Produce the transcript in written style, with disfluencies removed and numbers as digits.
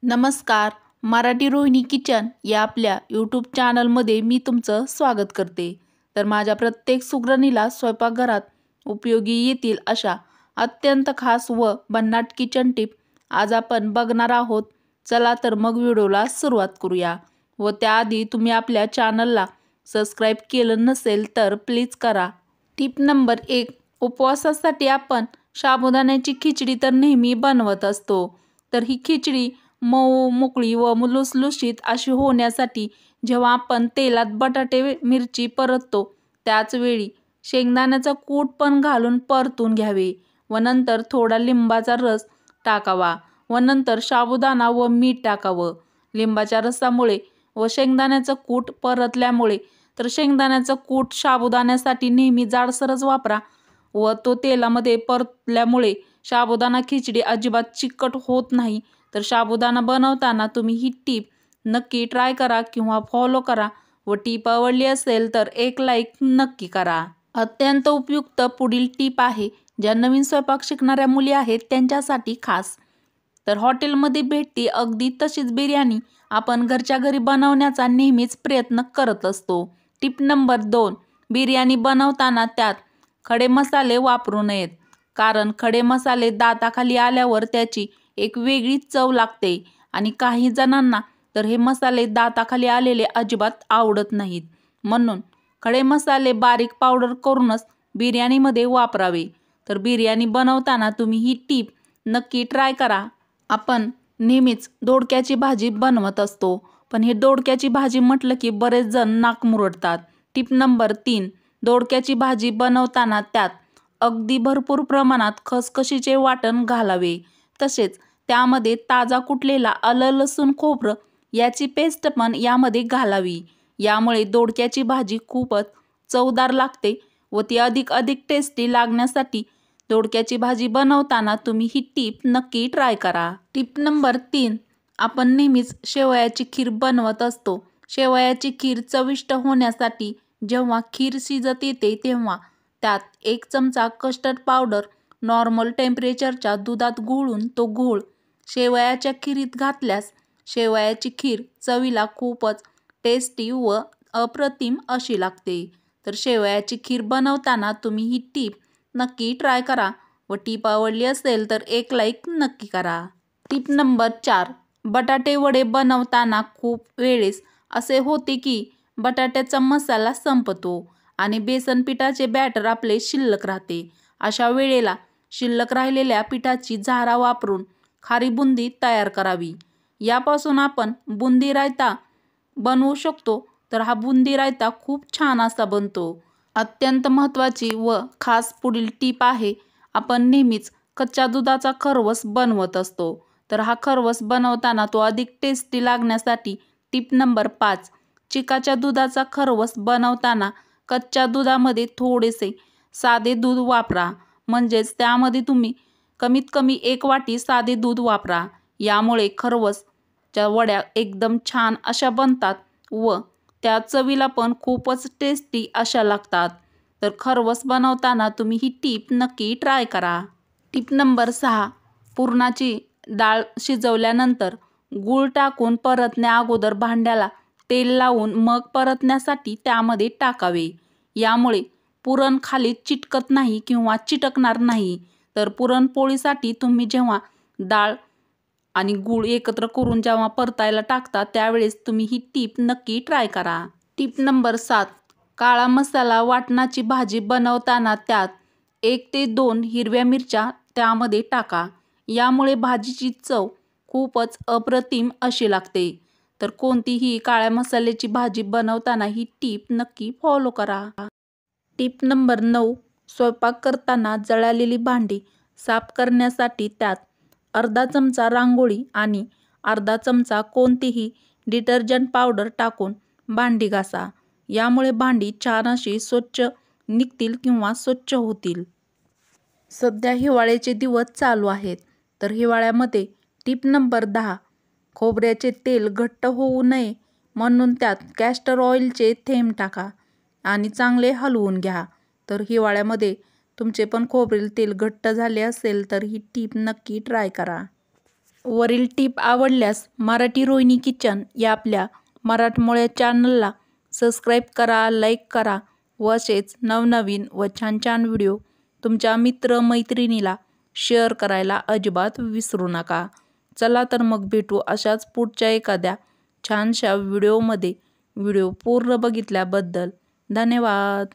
नमस्कार. मराठी रोहिणी किचन या आपल्या यूट्यूब चॅनलमध्ये मी तुमचं स्वागत करते. तर माझ्या प्रत्येक सुगरणीला स्वयंपाकघरात उपयोगी येतील अशा अत्यंत खास व भन्नाट किचन टिप आज आपण बघणार आहोत. चला तर मग व्हिडिओला सुरुवात करूया. व त्याआधी तुम्ही आपल्या चॅनलला सबस्क्राईब केलं नसेल तर प्लीज करा. Tip number 1. उपवासासाठी आपण साबुदाण्याची खिचडी तर नेहमी बनवत असतो. तर ही खिचडी मऊ, मोकळी व लुसलुशीत अशी होण्यासाठी जेव्हा आपण तेलात बटाटे मिरची परततो त्याचवेळी शेंगदाण्याचा कूट पण घालून परतून घ्यावे व नंतर थोडा लिंबाचा रस टाकावा व नंतर साबुदाणा व मीठ टाकावं. लिंबाच्या रसामुळे व शेंगदाण्याचं कूट परतल्यामुळे तर शेंगदाण्याचं कूट साबुदाण्यासाठी नेहमी जाडसरच वापरा व तो तेलामध्ये परतल्यामुळे साबुदाणा खिचडी अजिबात चिकट होत नाही. तर साबुदाणा बनवताना तुम्ही ही टीप नक्की ट्राय करा किंवा फॉलो करा व टीप आवडली असेल तर एक लाईक नक्की करा. अत्यंत उपयुक्त पुढील टीप आहे ज्या नवीन स्वयंपाक शिकणाऱ्या मुली आहेत त्यांच्यासाठी खास. तर हॉटेलमध्ये भेटते अगदी तशीच बिर्याणी आपण घरच्या घरी बनवण्याचा नेहमीच प्रयत्न करत असतो. Tip number 2. बिर्याणी बनवताना त्यात खडे मसाले वापरू नयेत. कारण खडे मसाले दाताखाली आल्यावर त्याची एक वेगळी चव लागते आणि काही जणांना तर हे मसाले दाताखाली आलेले अजिबात आवडत नाहीत. म्हणून खडे मसाले बारीक पावडर करूनच बिर्याणीमध्ये वापरावे. तर बिर्याणी बनवताना तुम्ही ही टीप नक्की ट्राय करा. आपण नेहमीच दोडक्याची भाजी बनवत असतो पण ही दोडक्याची भाजी म्हटलं की बरेच जण नाक मुरडतात. Tip number 3. दोडक्याची भाजी बनवताना त्यात अगदी भरपूर प्रमाणात खसखशीचे वाटण घालावे. तसेच त्यामध्ये ताजा कुटलेला आलं लसूण खोबरं याची पेस्ट पण यामध्ये घालावी. यामुळे दोडक्याची भाजी खूपच चवदार लागते व ती अधिक टेस्टी लागण्यासाठी दोडक्याची भाजी बनवताना तुम्ही ही टीप नक्की ट्राय करा. Tip number 3. आपण नेहमीच शेवयाची खीर बनवत असतो. शेवयाची खीर चविष्ट होण्यासाठी जेव्हा खीर शिजत येते तेव्हा त्यात 1 चमचा कस्टर्ड पावडर नॉर्मल टेम्परेचरच्या दुधात घोळून तो घोळ शेवयाच्या खीरीत घातल्यास शेवयाची खीर चवीला खूपच टेस्टी व अप्रतिम अशी लागते. तर शेवयाची खीर बनवताना तुम्ही ही टीप नक्की ट्राय करा व टीप आवडली असेल तर एक लाईक नक्की करा. Tip number 4. बटाटे वडे बनवताना खूप वेळेस असे होते की बटाट्याचा मसाला संपतो आणि बेसन पिठाचे बॅटर आपले शिल्लक राहते. अशा वेळेला शिल्लक राहिलेल्या पिठाची झारा वापरून खारी बुंदी तयार करावी. यापासून आपण बुंदी रायता बनवू शकतो. तर हा बुंदी रायता खूप छान असा बनतो. अत्यंत महत्त्वाची व खास पुढील टीप आहे. आपण नेहमीच कच्च्या दुधाचा खरवस बनवत असतो. तर हा खरवस बनवताना तो अधिक टेस्टी लागण्यासाठी टीप नंबर 5. चिकाच्या दुधाचा खरवस बनवताना कच्च्या दुधामध्ये थोडेसे साधे दूध वापरा. म्हणजेच त्यामध्ये तुम्ही कमीत कमी 1 वाटी साधे दूध वापरा. यामुळे खरवसच्या वड्या एकदम छान अशा बनतात व त्या चवीला पण खूपच टेस्टी अशा लागतात. तर खरवस बनवताना तुम्ही ही टीप नक्की ट्राय करा. टीप नंबर 6. पुरणाची डाळ शिजवल्यानंतर गूळ टाकून परतण्या अगोदर भांड्याला तेल लावून मग परतण्यासाठी त्यामध्ये टाकावे. यामुळे पुरण खाली चिटकत नाही किंवा चिटकणार नाही. तर पुरणपोळीसाठी तुम्ही जेव्हा डाळ आणि गूळ एकत्र करून जेव्हा परतायला टाकता त्यावेळेस तुम्ही ही टीप नक्की ट्राय करा. टीप नंबर 7. काळा मसाला वाटणाची भाजी बनवताना त्यात 1 ते 2 हिरव्या मिरच्या त्यामध्ये टाका. यामुळे भाजीची चव खूपच अप्रतिम अशी लागते. तर कोणतीही काळ्या मसाल्याची भाजी बनवताना ही टीप नक्की फॉलो करा. टीप नंबर 9. स्वयंपाक करताना जळालेली भांडी साफ करण्यासाठी त्यात अर्धा चमचा रांगोळी आणि अर्धा चमचा कोणतीही डिटर्जंट पावडर टाकून भांडी घासा. यामुळे भांडी छान अशी स्वच्छ निघतील किंवा स्वच्छ होतील. सध्या हिवाळ्याचे दिवस चालू आहेत. तर हिवाळ्यामध्ये टीप नंबर 10. खोबऱ्याचे तेल घट्ट होऊ नये म्हणून त्यात कॅस्टर ऑइलचे थेंब टाका आणि चांगले हलवून घ्या. तर हिवाळ्यामध्ये तुमचे पण खोबरेल तेल घट्ट झाले असेल तर ही टीप नक्की ट्राय करा. वरील टीप आवडल्यास मराठी रोहिणी किचन या आपल्या मराठमोळ्या चॅनलला सबस्क्राईब करा, लाईक करा व असेच नवनवीन व छान छान व्हिडिओ तुमच्या मित्रमैत्रिणीला शेअर करायला अजिबात विसरू नका. चला तर मग भेटू अशाच पुढच्या एखाद्या छानशा व्हिडिओमध्ये. व्हिडिओ पूर्ण बघितल्याबद्दल धन्यवाद.